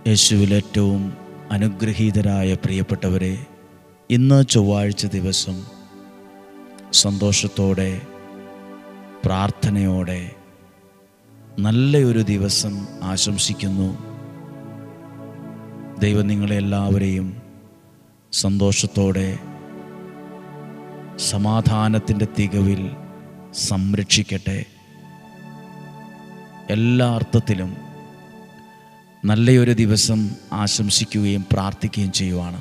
യേശുവിൽ ഏറ്റവും അനുഗ്രഹീതരായ പ്രിയപ്പെട്ടവരെ, ഇന്ന് ചൊവ്വാഴ്ച ദിവസം സന്തോഷത്തോടെ പ്രാർത്ഥനയോടെ നല്ലൊരു ദിവസം ആശംസിക്കുന്നു. ദൈവം നിങ്ങളെല്ലാവരെയും സന്തോഷത്തോടെ സമാധാനത്തിൻ്റെ തികവിൽ സംരക്ഷിക്കട്ടെ. എല്ലാ അർത്ഥത്തിലും നല്ലൊരു ദിവസം ആശംസിക്കുകയും പ്രാർത്ഥിക്കുകയും ചെയ്യുവാണ്.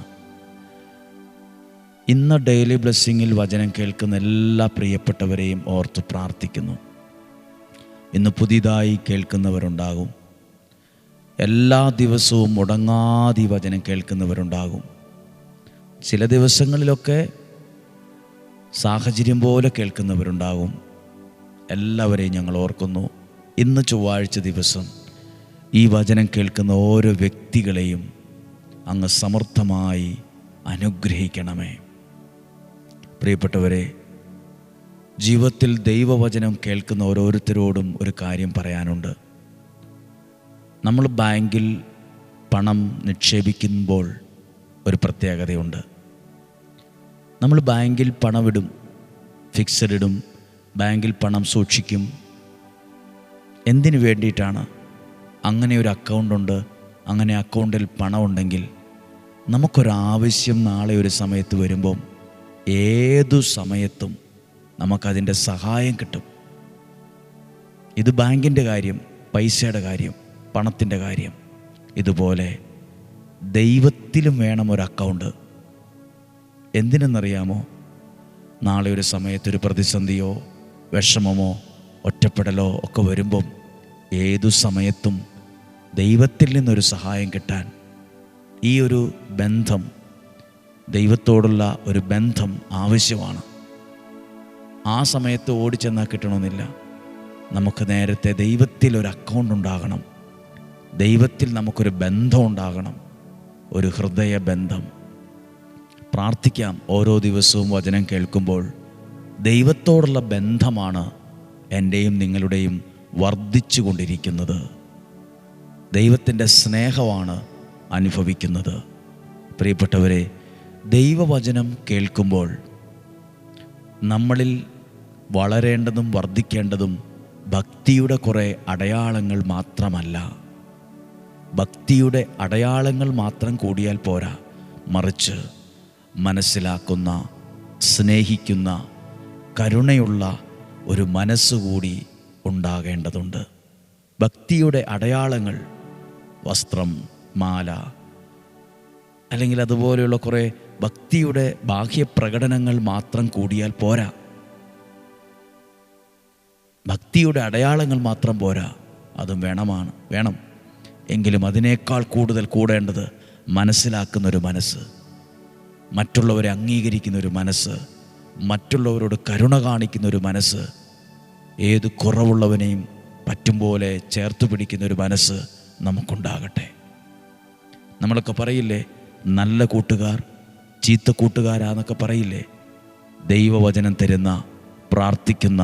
ഇന്ന് ഡെയിലി ബ്ലെസ്സിങ്ങിൽ വചനം കേൾക്കുന്ന എല്ലാ പ്രിയപ്പെട്ടവരെയും ഓർത്ത് പ്രാർത്ഥിക്കുന്നു. ഇന്ന് പുതിയതായി കേൾക്കുന്നവരുണ്ടാകും, എല്ലാ ദിവസവും മുടങ്ങാതെ വചനം കേൾക്കുന്നവരുണ്ടാകും. ചില ദിവസങ്ങളിലൊക്കെ സാഹചര്യം പോലെ കേൾക്കുന്നവരുണ്ടാകും. എല്ലാവരെയും ഞങ്ങൾ ഓർക്കുന്നു. ഇന്ന് ചൊവ്വാഴ്ച ദിവസം ഈ വചനം കേൾക്കുന്ന ഓരോ വ്യക്തികളെയും അങ്ങ് സമർത്ഥമായി അനുഗ്രഹിക്കണമേ. പ്രിയപ്പെട്ടവരെ, ജീവിതത്തിൽ ദൈവവചനം കേൾക്കുന്ന ഓരോരുത്തരോടും ഒരു കാര്യം പറയാനുണ്ട്. നമ്മൾ ബാങ്കിൽ പണം നിക്ഷേപിക്കുമ്പോൾ ഒരു പ്രത്യേകതയുണ്ട്. നമ്മൾ ബാങ്കിൽ പണമിടും, ഫിക്സഡ് ഇടും, ബാങ്കിൽ പണം സൂക്ഷിക്കും. എന്തിനു വേണ്ടിയിട്ടാണ്? അങ്ങനെ ഒരു അക്കൗണ്ടുണ്ട്. അങ്ങനെ അക്കൗണ്ടിൽ പണമുണ്ടെങ്കിൽ നമുക്കൊരാവശ്യം നാളെ ഒരു സമയത്ത് വരുമ്പം ഏതു സമയത്തും നമുക്കതിൻ്റെ സഹായം കിട്ടും. ഇത് ബാങ്കിൻ്റെ കാര്യം, പൈസയുടെ കാര്യം, പണത്തിൻ്റെ കാര്യം. ഇതുപോലെ ദൈവത്തിലും വേണം ഒരു അക്കൗണ്ട്. എന്തിനെന്നറിയാമോ? നാളെ ഒരു സമയത്തൊരു പ്രതിസന്ധിയോ വിഷമമോ ഒറ്റപ്പെടലോ ഒക്കെ വരുമ്പം ഏതു സമയത്തും ദൈവത്തിൽ നിന്നൊരു സഹായം കിട്ടാൻ ഈ ഒരു ബന്ധം, ദൈവത്തോടുള്ള ഒരു ബന്ധം ആവശ്യമാണ്. ആ സമയത്ത് ഓടിച്ചെന്നാൽ കിട്ടണമെന്നില്ല. നമുക്ക് നേരത്തെ ദൈവത്തിൽ ഒരു അക്കൗണ്ട് ഉണ്ടാകണം. ദൈവത്തിൽ നമുക്കൊരു ബന്ധം ഉണ്ടാകണം, ഒരു ഹൃദയ ബന്ധം. പ്രാർത്ഥിക്കാം. ഓരോ ദിവസവും വചനം കേൾക്കുമ്പോൾ ദൈവത്തോടുള്ള ബന്ധമാണ് എൻ്റെയും നിങ്ങളുടെയും വർദ്ധിച്ചു കൊണ്ടിരിക്കുന്നത്. ദൈവത്തിൻ്റെ സ്നേഹമാണ് അനുഭവിക്കുന്നത്. പ്രിയപ്പെട്ടവരെ, ദൈവവചനം കേൾക്കുമ്പോൾ നമ്മളിൽ വളരേണ്ടതും വർദ്ധിക്കേണ്ടതും ഭക്തിയുടെ കുറേ അടയാളങ്ങൾ മാത്രമല്ല. ഭക്തിയുടെ അടയാളങ്ങൾ മാത്രം കൂടിയാൽ പോരാ, മറിച്ച് മനസ്സിലാക്കുന്ന, സ്നേഹിക്കുന്ന, കരുണയുള്ള ഒരു മനസ്സുകൂടി ഉണ്ടാകേണ്ടതുണ്ട്. ഭക്തിയുടെ അടയാളങ്ങൾ, വസ്ത്രം, മാല, അല്ലെങ്കിൽ അതുപോലെയുള്ള കുറേ ഭക്തിയുടെ ബാഹ്യപ്രകടനങ്ങൾ മാത്രം കൂടിയാൽ പോരാ. ഭക്തിയുടെ അടയാളങ്ങൾ മാത്രം പോരാ, അതും വേണം. എങ്കിലും അതിനേക്കാൾ കൂടുതൽ കൂടേണ്ടത് മനസ്സിലാക്കുന്നൊരു മനസ്സ്, മറ്റുള്ളവരെ അംഗീകരിക്കുന്നൊരു മനസ്സ്, മറ്റുള്ളവരോട് കരുണ കാണിക്കുന്നൊരു മനസ്സ്, ഏത് കുറവുള്ളവനെയും പറ്റും പോലെ ചേർത്ത് പിടിക്കുന്നൊരു മനസ്സ് നമുക്കുണ്ടാകട്ടെ. നമ്മളൊക്കെ പറയില്ലേ, നല്ല കൂട്ടുകാർ ചീത്ത കൂട്ടുകാരാന്നൊക്കെ പറയില്ലേ? ദൈവവചനം തരുന്ന, പ്രാർത്ഥിക്കുന്ന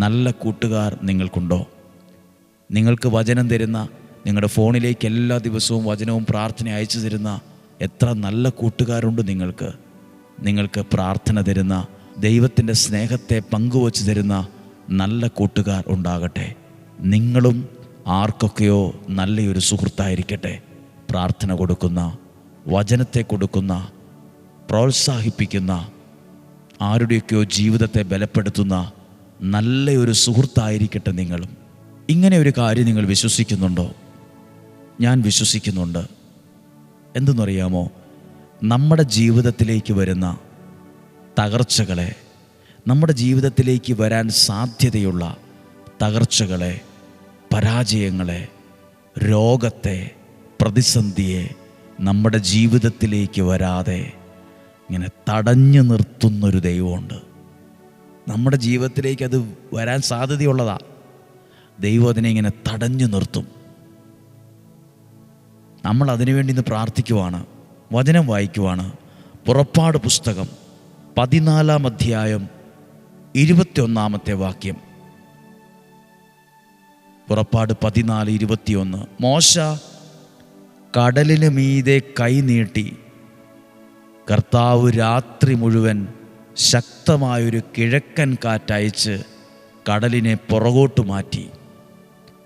നല്ല കൂട്ടുകാർ നിങ്ങൾക്കുണ്ടോ? നിങ്ങൾക്ക് വചനം തരുന്ന, നിങ്ങളുടെ ഫോണിലേക്ക് എല്ലാ ദിവസവും വചനവും പ്രാർത്ഥന അയച്ചു തരുന്ന എത്ര നല്ല കൂട്ടുകാരുണ്ട് നിങ്ങൾക്ക്. നിങ്ങൾക്ക് പ്രാർത്ഥന തരുന്ന, ദൈവത്തിൻ്റെ സ്നേഹത്തെ പങ്കുവച്ച് തരുന്ന നല്ല കൂട്ടുകാർ ഉണ്ടാകട്ടെ. നിങ്ങളും ആർക്കൊക്കെയോ നല്ലൊരു സുഹൃത്തായിരിക്കട്ടെ. പ്രാർത്ഥന കൊടുക്കുന്ന, വചനത്തെ കൊടുക്കുന്ന, പ്രോത്സാഹിപ്പിക്കുന്ന, ആരുടെയൊക്കെയോ ജീവിതത്തെ ബലപ്പെടുത്തുന്ന നല്ലൊരു സുഹൃത്തായിരിക്കട്ടെ നിങ്ങളും. ഇങ്ങനെ ഒരു കാര്യം നിങ്ങൾ വിശ്വസിക്കുന്നുണ്ടോ? ഞാൻ വിശ്വസിക്കുന്നുണ്ട്. എന്തെന്നറിയാമോ? നമ്മുടെ ജീവിതത്തിലേക്ക് വരുന്ന തകർച്ചകളെ, നമ്മുടെ ജീവിതത്തിലേക്ക് വരാൻ സാധ്യതയുള്ള തകർച്ചകളെ, പരാജയങ്ങളെ, രോഗത്തെ, പ്രതിസന്ധിയെ നമ്മുടെ ജീവിതത്തിലേക്ക് വരാതെ ഇങ്ങനെ തടഞ്ഞു നിർത്തുന്നൊരു ദൈവമുണ്ട്. നമ്മുടെ ജീവിതത്തിലേക്ക് അത് വരാൻ സാധ്യതയുള്ളതാ. ദൈവം അതിനെ ഇങ്ങനെ തടഞ്ഞു നിർത്തും. നമ്മൾ അതിനുവേണ്ടി ഇന്ന് പ്രാർത്ഥിക്കുവാണ്, വചനം വായിക്കുവാണ്. പുറപ്പാട് പുസ്തകം 14-ാം അധ്യായം 21-ാമത്തെ വാക്യം. പുറപ്പാട് 14:21. മോശ കടലിന് മീതെ കൈ നീട്ടി കർത്താവ് രാത്രി മുഴുവൻ ശക്തമായൊരു കിഴക്കൻ കാറ്റയച്ച് കടലിനെ പുറകോട്ട് മാറ്റി.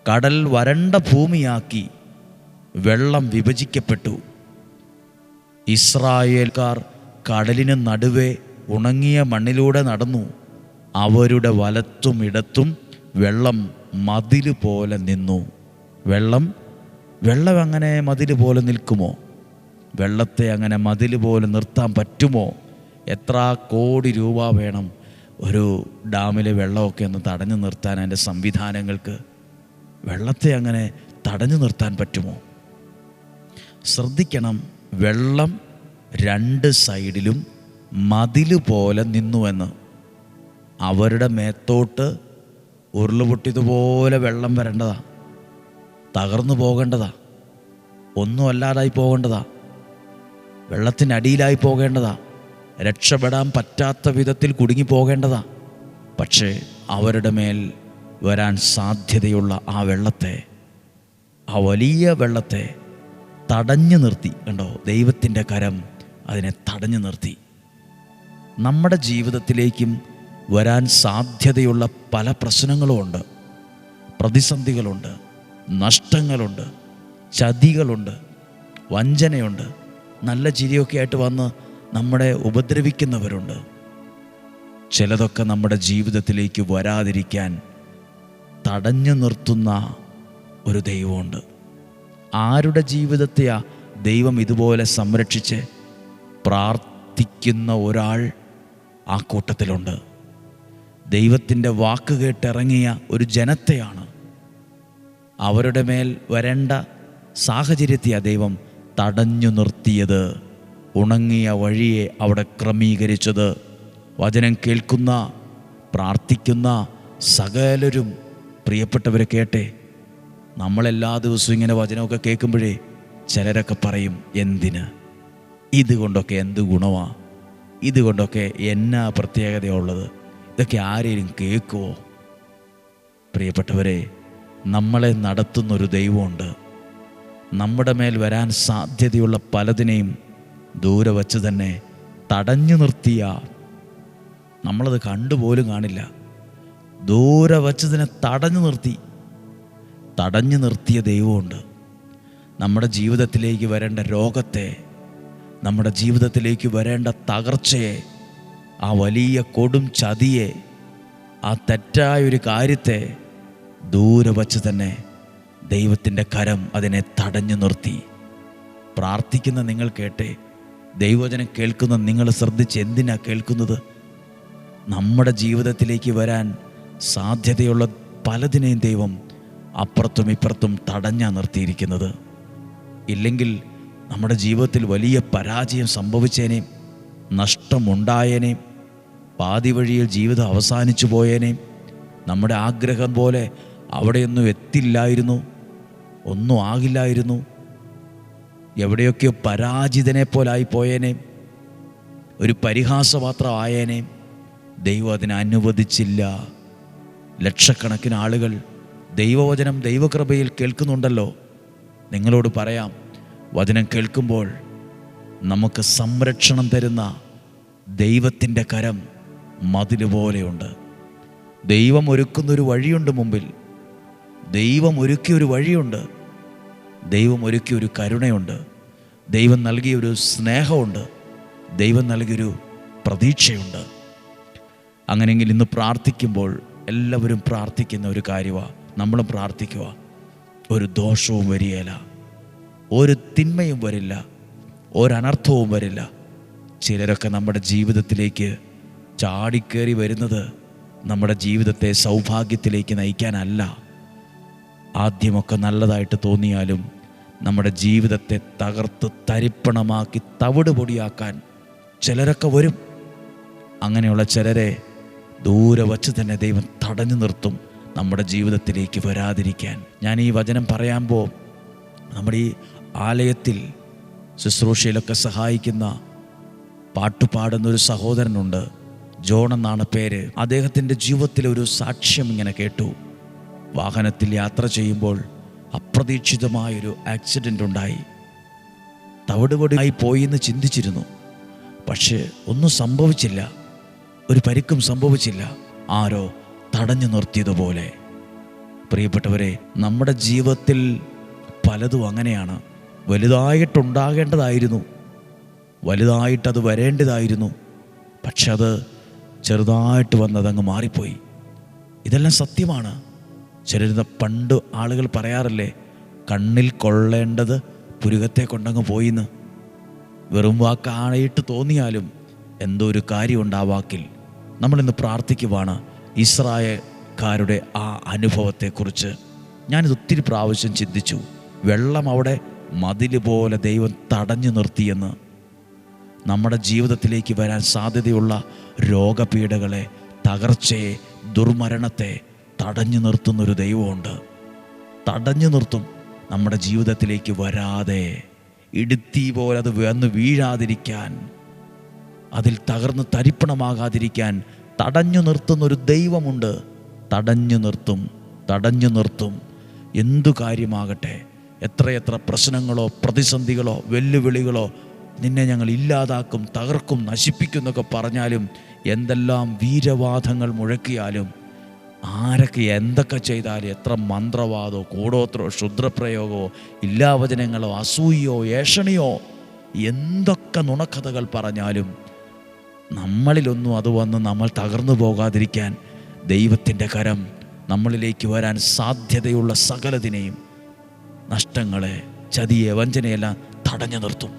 കടൽ വരണ്ട ഭൂമിയാക്കി. വെള്ളം വിഭജിക്കപ്പെട്ടു. ഇസ്രായേൽക്കാർ കടലിന് നടുവേ ഉണങ്ങിയ മണ്ണിലൂടെ നടന്നു. അവരുടെ വലത്തും ഇടത്തും വെള്ളം മതിൽ പോലെ നിന്നു. വെള്ളം അങ്ങനെ മതിൽ പോലെ നിൽക്കുമോ? വെള്ളത്തെ അങ്ങനെ മതിൽ പോലെ നിർത്താൻ പറ്റുമോ? എത്ര കോടി രൂപ വേണം ഒരു ഡാമിലെ വെള്ളമൊക്കെ ഒന്ന് തടഞ്ഞു നിർത്താൻ? അതിൻ്റെ സംവിധാനങ്ങൾക്ക് വെള്ളത്തെ അങ്ങനെ തടഞ്ഞു നിർത്താൻ പറ്റുമോ? ശ്രദ്ധിക്കണം, വെള്ളം രണ്ട് സൈഡിലും മതിൽ പോലെ നിന്നുവെന്ന്. അവരുടെ മേത്തോട്ട് ഉരുളുപൊട്ടിയതുപോലെ വെള്ളം വരേണ്ടതാ, തകർന്നു പോകേണ്ടതാ, ഒന്നും അല്ലാതായി പോകേണ്ടതാ, വെള്ളത്തിനടിയിലായി പോകേണ്ടതാ, രക്ഷപ്പെടാൻ പറ്റാത്ത വിധത്തിൽ കുടുങ്ങിപ്പോകേണ്ടതാ. പക്ഷേ അവരുടെ മേൽ വരാൻ സാധ്യതയുള്ള ആ വെള്ളത്തെ, ആ വലിയ വെള്ളത്തെ തടഞ്ഞു നിർത്തി. കണ്ടോ, ദൈവത്തിൻ്റെ കരം അതിനെ തടഞ്ഞു നിർത്തി. നമ്മുടെ ജീവിതത്തിലേക്കും വരാൻ സാധ്യതയുള്ള പല പ്രശ്നങ്ങളുമുണ്ട്, പ്രതിസന്ധികളുണ്ട്, നഷ്ടങ്ങളുണ്ട്, ചതികളുണ്ട്, വഞ്ചനയുണ്ട്, നല്ല ചിരിയൊക്കെ ആയിട്ട് വന്ന് നമ്മളെ ഉപദ്രവിക്കുന്നവരുണ്ട്. ചിലതൊക്കെ നമ്മുടെ ജീവിതത്തിലേക്ക് വരാതിരിക്കാൻ തടഞ്ഞു നിർത്തുന്ന ഒരു ദൈവമുണ്ട്. ആരുടെ ജീവിതത്തെയാ ദൈവം ഇതുപോലെ സംരക്ഷിച്ച് പ്രാർത്ഥിക്കുന്ന ഒരാൾ ആ കൂട്ടത്തിലുണ്ട്. ദൈവത്തിൻ്റെ വാക്ക് കേട്ടിറങ്ങിയ ഒരു ജനത്തെയാണ്. അവരുടെ മേൽ വരേണ്ട സാഹചര്യത്തെയാണ് ദൈവം തടഞ്ഞു നിർത്തിയത്. ഉണങ്ങിയ വഴിയെ അവിടെ ക്രമീകരിച്ചത്. വചനം കേൾക്കുന്ന, പ്രാർത്ഥിക്കുന്ന സകലരും പ്രിയപ്പെട്ടവരെ കേട്ടെ, നമ്മളെല്ലാ ദിവസവും ഇങ്ങനെ വചനമൊക്കെ കേൾക്കുമ്പോഴേ ചിലരൊക്കെ പറയും, എന്തിന്, ഇതുകൊണ്ടൊക്കെ എന്ത് ഗുണമാ, ഇതുകൊണ്ടൊക്കെ എന്നാ പ്രത്യേകതയുള്ളത്, ഇതൊക്കെ ആരെയും കേൾക്കുമോ? പ്രിയപ്പെട്ടവരെ, നമ്മളെ നടത്തുന്നൊരു ദൈവമുണ്ട്. നമ്മുടെ മേൽ വരാൻ സാധ്യതയുള്ള പലതിനെയും ദൂരെ വച്ച് തന്നെ തടഞ്ഞു നിർത്തിയ, നമ്മളത് കണ്ടുപോലും കാണില്ല, ദൂരെ വച്ചതിനെ തടഞ്ഞു നിർത്തിയ ദൈവമുണ്ട്. നമ്മുടെ ജീവിതത്തിലേക്ക് വരേണ്ട രോഗത്തെ, നമ്മുടെ ജീവിതത്തിലേക്ക് വരേണ്ട തകർച്ചയെ, ആ വലിയ കൊടും ചതിയെ, ആ തെറ്റായൊരു കാര്യത്തെ ദൂരെ വച്ച് തന്നെ ദൈവത്തിൻ്റെ കരം അതിനെ തടഞ്ഞു നിർത്തി. പ്രാർത്ഥിക്കുന്ന നിങ്ങൾ കേട്ടെ, ദൈവവചനം കേൾക്കുന്ന നിങ്ങൾ ശ്രദ്ധിച്ച് എന്തിനാ കേൾക്കുന്നത്? നമ്മുടെ ജീവിതത്തിലേക്ക് വരാൻ സാധ്യതയുള്ള പലതിനെയും ദൈവം അപ്പുറത്തും ഇപ്പുറത്തും തടഞ്ഞാ നിർത്തിയിരിക്കുന്നത്. ഇല്ലെങ്കിൽ നമ്മുടെ ജീവിതത്തിൽ വലിയ പരാജയം സംഭവിച്ചേനേയും, നഷ്ടമുണ്ടായേനേയും, പാതി വഴിയിൽ ജീവിതം അവസാനിച്ചു പോയേനേയും, നമ്മുടെ ആഗ്രഹം പോലെ അവിടെയൊന്നും എത്തില്ലായിരുന്നു, ഒന്നും ആകില്ലായിരുന്നു, എവിടെയൊക്കെയോ പരാജിതനെ പോലായി പോയേനേയും, ഒരു പരിഹാസപാത്രം ആയേനേയും. ദൈവം അതിനെ അനുവദിച്ചില്ല. ലക്ഷക്കണക്കിന് ആളുകൾ ദൈവവചനം ദൈവകൃപയിൽ കേൾക്കുന്നുണ്ടല്ലോ. നിങ്ങളോട് പറയാം, വചനം കേൾക്കുമ്പോൾ നമുക്ക് സംരക്ഷണം തരുന്ന ദൈവത്തിൻ്റെ കരം മതിൽ പോലെയുണ്ട്. ദൈവം ഒരുക്കുന്നൊരു വഴിയുണ്ട് മുമ്പിൽ. ദൈവം ഒരുക്കിയൊരു വഴിയുണ്ട്. ദൈവം ഒരുക്കിയൊരു കരുണയുണ്ട്. ദൈവം നൽകിയൊരു സ്നേഹമുണ്ട്. ദൈവം നൽകിയൊരു പ്രതീക്ഷയുണ്ട്. അങ്ങനെയെങ്കിൽ ഇന്ന് പ്രാർത്ഥിക്കുമ്പോൾ എല്ലാവരും പ്രാർത്ഥിക്കുന്ന ഒരു കാര്യമാണ്, നമ്മളും പ്രാർത്ഥിക്കുക. ഒരു ദോഷവും വരികയില്ല, ഒരു തിന്മയും വരില്ല, ഒരനർത്ഥവും വരില്ല. ചിലരൊക്കെ നമ്മുടെ ജീവിതത്തിലേക്ക് ചാടിക്കേറി വരുന്നത് നമ്മുടെ ജീവിതത്തെ സൗഭാഗ്യത്തിലേക്ക് നയിക്കാനല്ല. ആദ്യമൊക്കെ നല്ലതായിട്ട് തോന്നിയാലും നമ്മുടെ ജീവിതത്തെ തകർത്ത് തരിപ്പണമാക്കി തവിട് പൊടിയാക്കാൻ ചിലരൊക്കെ വരും. അങ്ങനെയുള്ള ചിലരെ ദൂരെ വച്ച് തന്നെ ദൈവം തടഞ്ഞു നിർത്തും, നമ്മുടെ ജീവിതത്തിലേക്ക് വരാതിരിക്കാൻ. ഞാൻ ഈ വചനം പറയുമ്പോൾ നമ്മുടെ ഈ ആലയത്തിൽ ശുശ്രൂഷയിലൊക്കെ സഹായിക്കുന്ന പാട്ടുപാടുന്നൊരു സഹോദരനുണ്ട്, ജോൺ എന്നാണ് പേര്. അദ്ദേഹത്തിൻ്റെ ജീവിതത്തിലൊരു സാക്ഷ്യം ഇങ്ങനെ കേട്ടു. വാഹനത്തിൽ യാത്ര ചെയ്യുമ്പോൾ അപ്രതീക്ഷിതമായൊരു ആക്സിഡൻ്റ് ഉണ്ടായി. തവിടുപൊടിയായി പോയി എന്ന് ചിന്തിച്ചിരുന്നു. പക്ഷേ ഒന്നും സംഭവിച്ചില്ല, ഒരു പരിക്കും സംഭവിച്ചില്ല. ആരോ തടഞ്ഞു നിർത്തിയതുപോലെ. പ്രിയപ്പെട്ടവരെ, നമ്മുടെ ജീവിതത്തിൽ പലതും അങ്ങനെയാണ്. വലുതായിട്ടുണ്ടാകേണ്ടതായിരുന്നു, വലുതായിട്ടത് വരേണ്ടതായിരുന്നു. പക്ഷെ അത് ചെറുതായിട്ട് വന്നതങ്ങ് മാറിപ്പോയി. ഇതെല്ലാം സത്യമാണ്. ചിലരുന്ന പണ്ട് ആളുകൾ പറയാറില്ലേ, കണ്ണിൽ കൊള്ളേണ്ടത് പുരുകത്തെ കൊണ്ടങ്ങ് പോയിന്ന്. വെറും വാക്കായിട്ട് തോന്നിയാലും എന്തോ ഒരു കാര്യമുണ്ട് ആ വാക്കിൽ. നമ്മളിന്ന് പ്രാർത്ഥിക്കുവാണ് ഇസ്രായേൽക്കാരുടെ ആ അനുഭവത്തെക്കുറിച്ച്. ഞാനിത് ഒത്തിരി പ്രാവശ്യം ചിന്തിച്ചു. വെള്ളം അവിടെ മതിൽ പോലെ ദൈവം തടഞ്ഞു നിർത്തിയെന്ന്. നമ്മുടെ ജീവിതത്തിലേക്ക് വരാൻ സാധ്യതയുള്ള രോഗപീഠകളെ, തകർച്ചയെ, ദുർമരണത്തെ തടഞ്ഞു നിർത്തുന്നൊരു ദൈവമുണ്ട്. തടഞ്ഞു നിർത്തും. നമ്മുടെ ജീവിതത്തിലേക്ക് വരാതെ, ഇടുത്തി പോലെ അത് വന്ന് വീഴാതിരിക്കാൻ, അതിൽ തകർന്ന് തരിപ്പണമാകാതിരിക്കാൻ തടഞ്ഞു നിർത്തുന്നൊരു ദൈവമുണ്ട്. തടഞ്ഞു നിർത്തും, തടഞ്ഞു നിർത്തും. എന്തു കാര്യമാകട്ടെ, എത്രയെത്ര പ്രശ്നങ്ങളോ പ്രതിസന്ധികളോ വെല്ലുവിളികളോ നിന്നെ ഞങ്ങൾ ഇല്ലാതാക്കും, തകർക്കും, നശിപ്പിക്കും എന്നൊക്കെ പറഞ്ഞാലും, എന്തെല്ലാം വീരവാദങ്ങൾ മുഴക്കിയാലും, ആരൊക്കെ എന്തൊക്കെ ചെയ്താലും, എത്ര മന്ത്രവാദമോ കൂടോത്രോ ക്ഷുദ്രപ്രയോഗമോ ഇല്ലാവചനങ്ങളോ അസൂയോ ഏഷണിയോ എന്തൊക്കെ നുണക്കഥകൾ പറഞ്ഞാലും, നമ്മളിലൊന്നും അത് വന്ന് നമ്മൾ തകർന്നു പോകാതിരിക്കാൻ ദൈവത്തിൻ്റെ കരം നമ്മളിലേക്ക് വരാൻ സാധ്യതയുള്ള സകലതിനെയും, നഷ്ടങ്ങളെ, ചതിയെ, വഞ്ചനയെല്ലാം തടഞ്ഞു നിർത്തും.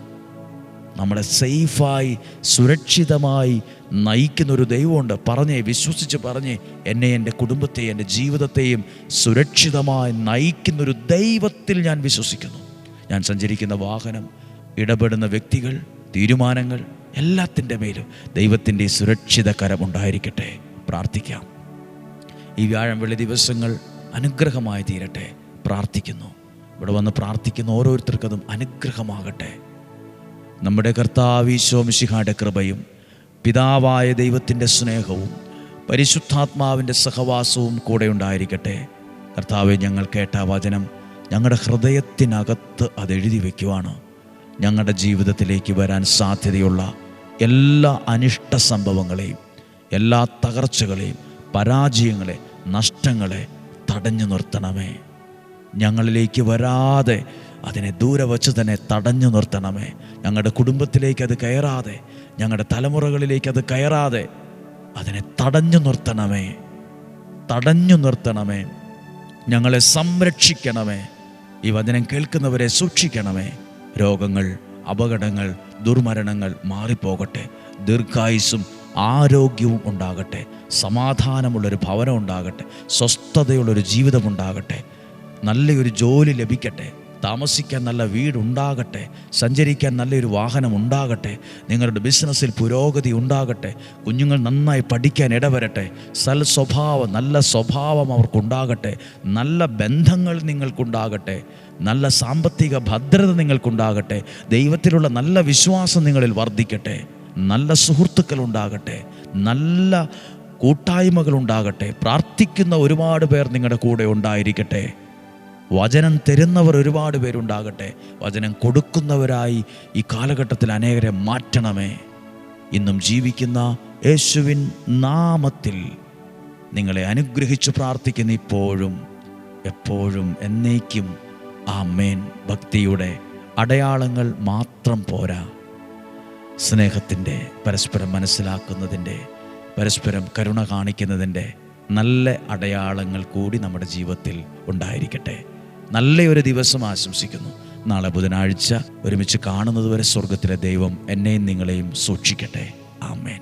നമ്മളെ സേഫായി സുരക്ഷിതമായി നയിക്കുന്നൊരു ദൈവമുണ്ട്. പറഞ്ഞേ, വിശ്വസിച്ച് പറഞ്ഞേ, എന്നെ, എൻ്റെ കുടുംബത്തെയും എൻ്റെ ജീവിതത്തെയും സുരക്ഷിതമായി നയിക്കുന്നൊരു ദൈവത്തിൽ ഞാൻ വിശ്വസിക്കുന്നു. ഞാൻ സഞ്ചരിക്കുന്ന വാഹനം, ഇടപെടുന്ന വ്യക്തികൾ, തീരുമാനങ്ങൾ, എല്ലാത്തിൻ്റെ മേലും ദൈവത്തിൻ്റെ സുരക്ഷിത കരമുണ്ടായിരിക്കട്ടെ. പ്രാർത്ഥിക്കാം. ഈ വ്യാഴം വെള്ളി ദിവസങ്ങൾ അനുഗ്രഹമായി തീരട്ടെ. പ്രാർത്ഥിക്കുന്നു. ഇവിടെ വന്ന് പ്രാർത്ഥിക്കുന്ന ഓരോരുത്തർക്കതും അനുഗ്രഹമാകട്ടെ. നമ്മുടെ കർത്താവ് ഈശോ മിശിഹായുടെ കൃപയും പിതാവായ ദൈവത്തിൻ്റെ സ്നേഹവും പരിശുദ്ധാത്മാവിൻ്റെ സഹവാസവും കൂടെ ഉണ്ടായിരിക്കട്ടെ. കർത്താവെ, ഞങ്ങൾ കേട്ട വചനം ഞങ്ങളുടെ ഹൃദയത്തിനകത്ത് അതെഴുതി വയ്ക്കുവാണ്. ഞങ്ങളുടെ ജീവിതത്തിലേക്ക് വരാൻ സാധ്യതയുള്ള എല്ലാ അനിഷ്ട സംഭവങ്ങളെയും, എല്ലാ തകർച്ചകളെയും, പരാജയങ്ങളെ, നഷ്ടങ്ങളെ തടഞ്ഞു നിർത്തണമേ. ഞങ്ങളിലേക്ക് വരാതെ അതിനെ ദൂരെ വച്ച് തന്നെ തടഞ്ഞു നിർത്തണമേ. ഞങ്ങളുടെ കുടുംബത്തിലേക്ക് അത് കയറാതെ, ഞങ്ങളുടെ തലമുറകളിലേക്ക് അത് കയറാതെ അതിനെ തടഞ്ഞു നിർത്തണമേ. തടഞ്ഞു നിർത്തണമേ. ഞങ്ങളെ സംരക്ഷിക്കണമേ. ഈ വചനം കേൾക്കുന്നവരെ സൂക്ഷിക്കണമേ. രോഗങ്ങൾ, അപകടങ്ങൾ, ദുർമരണങ്ങൾ മാറിപ്പോകട്ടെ. ദീർഘായുസ്സും ആരോഗ്യവും ഉണ്ടാകട്ടെ. സമാധാനമുള്ളൊരു ഭവനം ഉണ്ടാകട്ടെ. സ്വസ്ഥതയുള്ളൊരു ജീവിതമുണ്ടാകട്ടെ. നല്ലൊരു ജോലി ലഭിക്കട്ടെ. താമസിക്കാൻ നല്ല വീടുണ്ടാകട്ടെ. സഞ്ചരിക്കാൻ നല്ലൊരു വാഹനം ഉണ്ടാകട്ടെ. നിങ്ങളുടെ ബിസിനസ്സിൽ പുരോഗതി ഉണ്ടാകട്ടെ. കുഞ്ഞുങ്ങൾ നന്നായി പഠിക്കാൻ ഇടവരട്ടെ. സൽസ്വഭാവം, നല്ല സ്വഭാവം അവർക്കുണ്ടാകട്ടെ. നല്ല ബന്ധങ്ങൾ നിങ്ങൾക്കുണ്ടാകട്ടെ. നല്ല സാമ്പത്തിക ഭദ്രത നിങ്ങൾക്കുണ്ടാകട്ടെ. ദൈവത്തിലുള്ള നല്ല വിശ്വാസം നിങ്ങളിൽ വർദ്ധിക്കട്ടെ. നല്ല സുഹൃത്തുക്കൾ ഉണ്ടാകട്ടെ. നല്ല കൂട്ടായ്മകൾ ഉണ്ടാകട്ടെ. പ്രാർത്ഥിക്കുന്ന ഒരുപാട് പേർ നിങ്ങളുടെ കൂടെ ഉണ്ടായിരിക്കട്ടെ. വചനം തരുന്നവർ ഒരുപാട് പേരുണ്ടാകട്ടെ. വചനം കൊടുക്കുന്നവരായി ഈ കാലഘട്ടത്തിൽ അനേകരെ മാറ്റണമേ. ഇന്നും ജീവിക്കുന്ന യേശുവിൻ നാമത്തിൽ നിങ്ങളെ അനുഗ്രഹിച്ച് പ്രാർത്ഥിക്കുന്ന ഇപ്പോഴും എപ്പോഴും എന്നേക്കും. ആമേൻ. ഭക്തിയുടെ അടയാളങ്ങൾ മാത്രം പോരാ, സ്നേഹത്തിൻ്റെ, പരസ്പരം മനസ്സിലാക്കുന്നതിൻ്റെ, പരസ്പരം കരുണ കാണിക്കുന്നതിൻ്റെ നല്ല അടയാളങ്ങൾ കൂടി നമ്മുടെ ജീവിതത്തിൽ ഉണ്ടായിരിക്കട്ടെ. നല്ലൊരു ദിവസം ആശംസിക്കുന്നു. നാളെ ബുധനാഴ്ച ഒരുമിച്ച് കാണുന്നതുവരെ സ്വർഗത്തിലെ ദൈവം എന്നെയും നിങ്ങളെയും സൂക്ഷിക്കട്ടെ. ആമേൻ.